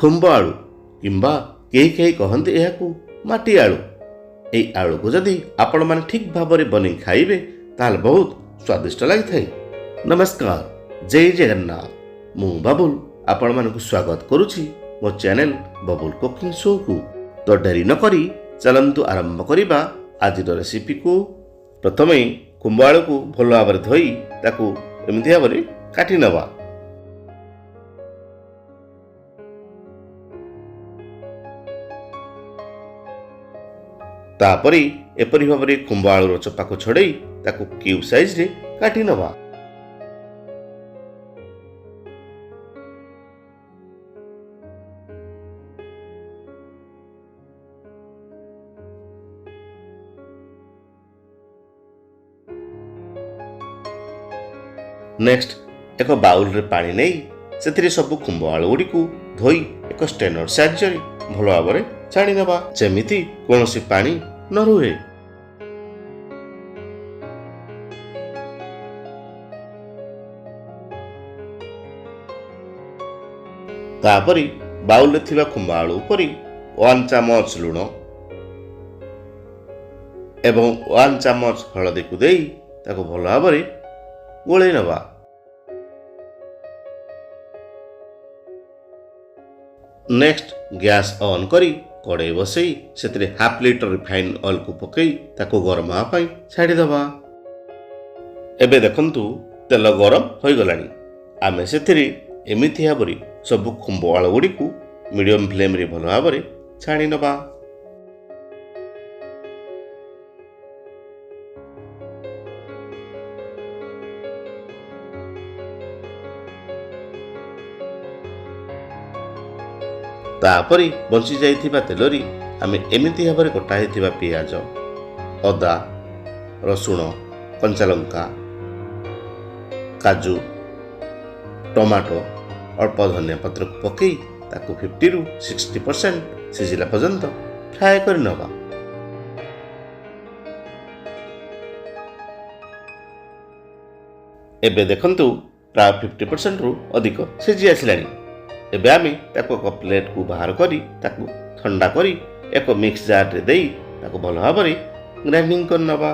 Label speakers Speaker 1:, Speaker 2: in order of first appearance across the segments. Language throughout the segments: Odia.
Speaker 1: ଖୁମ୍ବ ଆଳୁ କିମ୍ବା କେହି କେହି କହନ୍ତି ଏହାକୁ ମାଟି ଆଳୁ। ଏହି ଆଳୁକୁ ଯଦି ଆପଣମାନେ ଠିକ୍ ଭାବରେ ବନେଇ ଖାଇବେ ତାହେଲେ ବହୁତ ସ୍ୱାଦିଷ୍ଟ ଲାଗିଥାଏ। ନମସ୍କାର, ଜୟ ଜଗନ୍ନାଥ। ମୁଁ ବାବୁଲ ଆପଣମାନଙ୍କୁ ସ୍ୱାଗତ କରୁଛି ମୋ ଚ୍ୟାନେଲ ବାବୁଲ କୁକିଂ ଶୋକୁ। ତ ଡେରି ନ କରି ଚାଲନ୍ତୁ ଆରମ୍ଭ କରିବା ଆଜିର ରେସିପିକୁ। ପ୍ରଥମେ ଖୁମ୍ବ ଆଳୁକୁ ଭଲ ଭାବରେ ଧୋଇ ତାକୁ ଏମିତି ଭାବରେ କାଟି ନେବା। ତାପରେ ଏପରି ଭାବରେ ଖୁମ୍ବ ଆଳୁର ଚୋପାକୁ ଛଡ଼େଇ ତାକୁ କ୍ୟୁବ ସାଇଜରେ କାଟି ନେବା। ନେକ୍ସଟ ଏକ ବାଉଲରେ ପାଣି ନେଇ ସେଥିରେ ସବୁ ଖୁମ୍ବ ଆଳୁ ଗୁଡ଼ିକୁ ଧୋଇ ଏକ ଷ୍ଟ୍ରେନର ସାହାଯ୍ୟରେ ଭଲ ଭାବରେ ଛାଣି ନେବା, ଯେମିତି କୌଣସି ପାଣି ନ ରୁହେ। ତାପରେ ବାଉଲରେ ଥିବା ଖୁମ୍ବ ଆଳୁ ଉପରେ 1 ଚାମଚ ଲୁଣ ଏବଂ 1 ଚାମଚ ହଳଦୀକୁ ଦେଇ ତାକୁ ଭଲ ଭାବରେ ଗୋଳେଇ ନେବା। ନେକ୍ସଟ ଗ୍ୟାସ୍ ଅନ୍ କରି କଡ଼େଇ ବସେଇ ସେଥିରେ 1/2 ଲିଟର ରିଫାଇନ୍ ଅଏଲକୁ ପକାଇ ତାକୁ ଗରମ ହେବା ପାଇଁ ଛାଡ଼ିଦେବା। ଏବେ ଦେଖନ୍ତୁ ତେଲ ଗରମ ହୋଇଗଲାଣି। ଆମେ ସେଥିରେ ଏମିତି ଭାବରେ ସବୁ ଖୁମ୍ବ ଆଳୁ ଗୁଡ଼ିକୁ ମିଡ଼ିୟମ ଫ୍ଲେମ୍ରେ ଭଲ ଭାବରେ ଛାଣି ନେବା। ତାପରେ ବଞ୍ଚି ଯାଇଥିବା ତେଲରେ ଆମେ ଏମିତି ଭାବରେ କଟା ହୋଇଥିବା ପିଆଜ, ଅଦା, ରସୁଣ, କଞ୍ଚାଲଙ୍କା, କାଜୁ, ଟମାଟୋ, ଅଳ୍ପ ଧନିଆ ପତ୍ରକୁ ପକାଇ ତାକୁ 50ରୁ 60% ସିଝିଲା ପର୍ଯ୍ୟନ୍ତ ଫ୍ରାଏ କରି ନେବା। ଏବେ ଦେଖନ୍ତୁ ପ୍ରାୟ 50%ରୁ ଅଧିକ ସିଝି ଆସିଲାଣି। ଏବେ ଆମେ ତାକୁ ଏକ ପ୍ଲେଟକୁ ବାହାର କରି ତାକୁ ଥଣ୍ଡା କରି ଏକ ମିକ୍ସ ଜାରରେ ଦେଇ ତାକୁ ଭଲ ଭାବରେ ଗ୍ରାଇଣ୍ଡିଙ୍ଗ କରି ନେବା।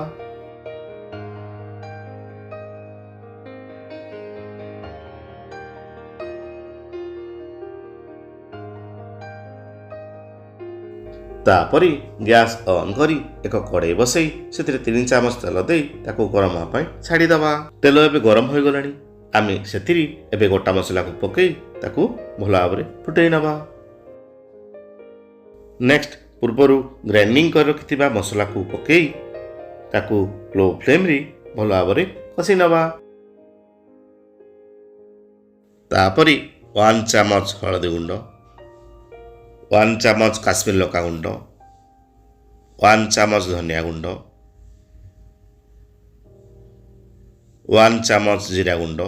Speaker 1: ତାପରେ ଗ୍ୟାସ୍ ଅନ୍ କରି ଏକ କଡ଼େଇ ବସେଇ ସେଥିରେ 3 ଚାମଚ ତେଲ ଦେଇ ତାକୁ ଗରମ ହେବା ପାଇଁ ଛାଡ଼ିଦେବା। ତେଲ ଏବେ ଗରମ ହୋଇଗଲାଣି। ଆମେ ସେଥିରେ ଏବେ ଗୋଟା ମସଲାକୁ ପକାଇ ତାକୁ ଭଲ ଭାବରେ ଫୁଟାଇ ନେବା। ନେକ୍ସଟ ପୂର୍ବରୁ ଗ୍ରାଇଣ୍ଡିଙ୍ଗ କରି ରଖିଥିବା ମସଲାକୁ ପକାଇ ତାକୁ ଲୋ ଫ୍ଲେମ୍ରେ ଭଲ ଭାବରେ କଷି ନେବା। ତାପରେ 1 ଚାମଚ ହଳଦୀ ଗୁଣ୍ଡ, 1 ଚାମଚ କାଶ୍ମୀର ଲଙ୍କା ଗୁଣ୍ଡ, 1 ଚାମଚ ଧନିଆ ଗୁଣ୍ଡ, 1 ଚାମଚ ଜିରା ଗୁଣ୍ଡ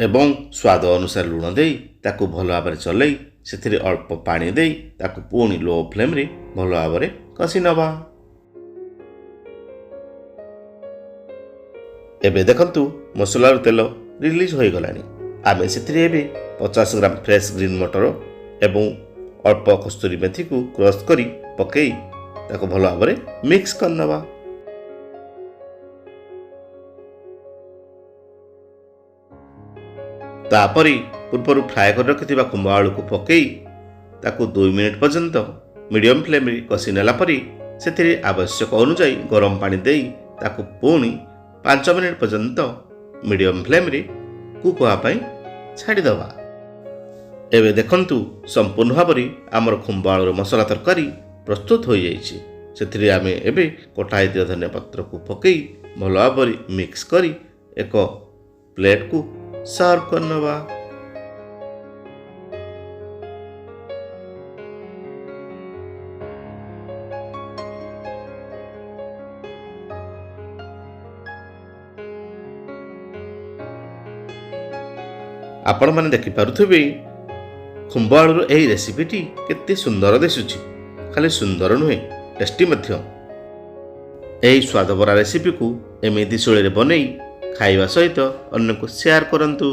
Speaker 1: ଏବଂ ସ୍ୱାଦ ଅନୁସାରେ ଲୁଣ ଦେଇ ତାକୁ ଭଲ ଭାବରେ ଚଲେଇ ସେଥିରେ ଅଳ୍ପ ପାଣି ଦେଇ ତାକୁ ପୁଣି ଲୋ ଫ୍ଲେମ୍ରେ ଭଲ ଭାବରେ କଷି ନେବା। ଏବେ ଦେଖନ୍ତୁ ମସଲାର ତେଲ ରିଲିଜ ହୋଇଗଲାଣି। ଆମେ ସେଥିରେ ଏବେ 50 ଗ୍ରାମ ଫ୍ରେଶ ଗ୍ରୀନ୍ ମଟର ଏବଂ ଅଳ୍ପ କସ୍ତୁରୀ ମେଥିକୁ କ୍ରସ୍ କରି ପକାଇ ତାକୁ ଭଲ ଭାବରେ ମିକ୍ସ କରିନେବା। ତାପରେ ପୂର୍ବରୁ ଫ୍ରାଏ କରି ରଖିଥିବା ଖୁମ୍ବ ଆଳୁକୁ ପକାଇ ତାକୁ 2 ମିନିଟ୍ ପର୍ଯ୍ୟନ୍ତ ମିଡ଼ିୟମ ଫ୍ଲେମ୍ରେ କଷି ନେଲା ପରେ ସେଥିରେ ଆବଶ୍ୟକ ଅନୁଯାୟୀ ଗରମ ପାଣି ଦେଇ ତାକୁ ପୁଣି 5 ମିନିଟ୍ ପର୍ଯ୍ୟନ୍ତ ମିଡ଼ିୟମ ଫ୍ଲେମ୍ରେ କୁକ୍ ହେବା ପାଇଁ ଛାଡ଼ିଦେବା। ଏବେ ଦେଖନ୍ତୁ ସମ୍ପୂର୍ଣ୍ଣ ଭାବରେ ଆମର ଖୁମ୍ବ ଆଳୁର ମସଲା ତରକାରୀ ପ୍ରସ୍ତୁତ ହୋଇଯାଇଛି। ସେଥିରେ ଆମେ ଏବେ କଟା ହୋଇଥିବା ଧନିଆ ପତ୍ରକୁ ପକାଇ ଭଲ ଭାବରେ ମିକ୍ସ କରି ଏକ ପ୍ଲେଟକୁ ସର୍ଭ କରିନେବା। ଆପଣମାନେ ଦେଖିପାରୁଥିବେ ଖୁମ୍ବ ଆଳୁର ଏହି ରେସିପିଟି କେତେ ସୁନ୍ଦର ଦିଶୁଛି। ଖାଲି ସୁନ୍ଦର ନୁହେଁ, ଟେଷ୍ଟି ମଧ୍ୟ। ଏହି ସ୍ୱାଦଭରା ରେସିପିକୁ ଏମିତି ଶୈଳୀରେ ବନେଇ ଖାଇବା ସହିତ ଅନ୍ୟକୁ ସେୟାର କରନ୍ତୁ।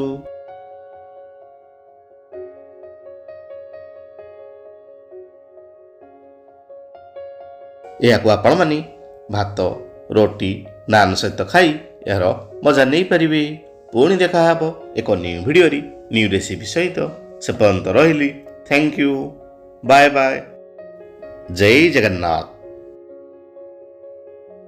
Speaker 1: ଏହାକୁ ଆପଣମାନେ ଭାତ, ରୁଟି, ନାନ୍ ସହିତ ଖାଇ ଏହାର ମଜା ନେଇପାରିବେ। ପୁଣି ଦେଖାହେବ ଏକ ନ୍ୟୁ ଭିଡ଼ିଓରେ ନ୍ୟୁ ରେସିପି ସହିତ। ସେ ପର୍ଯ୍ୟନ୍ତ ରହିଲି। Thank you. Bye bye. ଜୟ ଜଗନ୍ନାଥ।